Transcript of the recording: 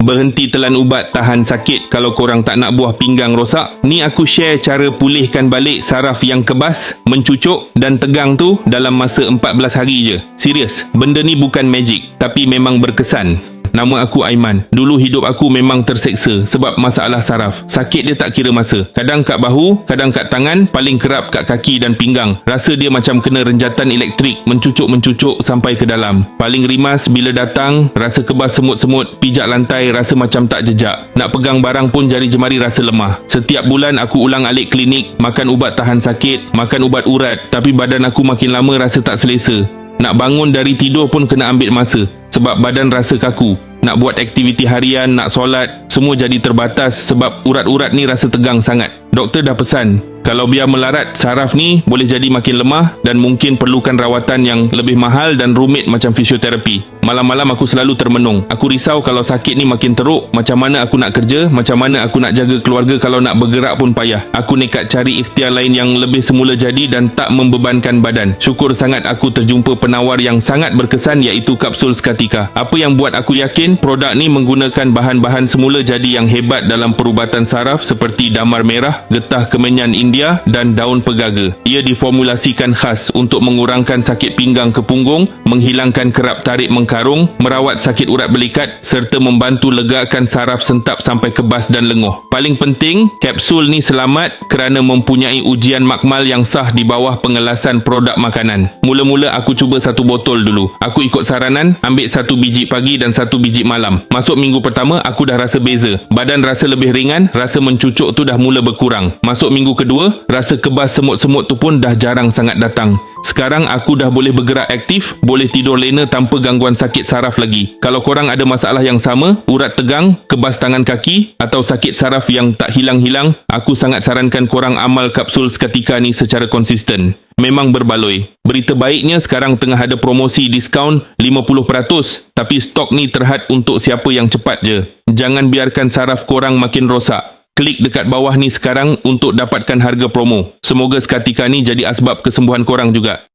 Berhenti telan ubat tahan sakit kalau korang tak nak buah pinggang rosak. Ni aku share cara pulihkan balik saraf yang kebas, mencucuk dan tegang tu dalam masa 14 hari je. Serius, benda ni bukan magic, tapi memang berkesan. Nama aku Aiman. Dulu hidup aku memang terseksa sebab masalah saraf. Sakit dia tak kira masa. Kadang kat bahu, kadang kat tangan, paling kerap kat kaki dan pinggang. Rasa dia macam kena renjatan elektrik, mencucuk-mencucuk sampai ke dalam. Paling rimas bila datang, rasa kebas semut-semut, pijak lantai rasa macam tak jejak. Nak pegang barang pun jari jemari rasa lemah. Setiap bulan aku ulang alik klinik, makan ubat tahan sakit, makan ubat urat, tapi badan aku makin lama rasa tak selesa. Nak bangun dari tidur pun kena ambil masa sebab badan rasa kaku. Nak buat aktiviti harian, nak solat, semua jadi terbatas sebab urat-urat ni rasa tegang sangat. Doktor dah pesan, kalau biar melarat, saraf ni boleh jadi makin lemah dan mungkin perlukan rawatan yang lebih mahal dan rumit macam fisioterapi. Malam-malam aku selalu termenung. Aku risau kalau sakit ni makin teruk, macam mana aku nak kerja, macam mana aku nak jaga keluarga kalau nak bergerak pun payah. Aku nekat cari ikhtiar lain yang lebih semula jadi dan tak membebankan badan. Syukur sangat aku terjumpa penawar yang sangat berkesan iaitu kapsul seketika. Apa yang buat aku yakin produk ni menggunakan bahan-bahan semula jadi yang hebat dalam perubatan saraf seperti damar merah, getah kemenyan India dan daun pegaga. Ia diformulasikan khas untuk mengurangkan sakit pinggang ke punggung, menghilangkan kerap tarik mengkarung, merawat sakit urat belikat serta membantu legakan saraf sentap sampai kebas dan lenguh. Paling penting, kapsul ni selamat kerana mempunyai ujian makmal yang sah di bawah pengelasan produk makanan. Mula-mula aku cuba 1 botol dulu. Aku ikut saranan, ambil 1 biji pagi dan 1 biji malam. Masuk minggu pertama, aku dah rasa beza. Badan rasa lebih ringan, rasa mencucuk tu dah mula berkurang. Masuk minggu kedua, rasa kebas semut-semut tu pun dah jarang sangat datang. Sekarang aku dah boleh bergerak aktif, boleh tidur lena tanpa gangguan sakit saraf lagi. Kalau korang ada masalah yang sama, urat tegang, kebas tangan kaki atau sakit saraf yang tak hilang-hilang, aku sangat sarankan korang amal kapsul seketika ni secara konsisten. Memang berbaloi. Berita baiknya sekarang tengah ada promosi diskaun 50%, tapi stok ni terhad untuk siapa yang cepat je. Jangan biarkan saraf korang makin rosak. Klik dekat bawah ni sekarang untuk dapatkan harga promo. Semoga seketika ni jadi asbab kesembuhan korang juga.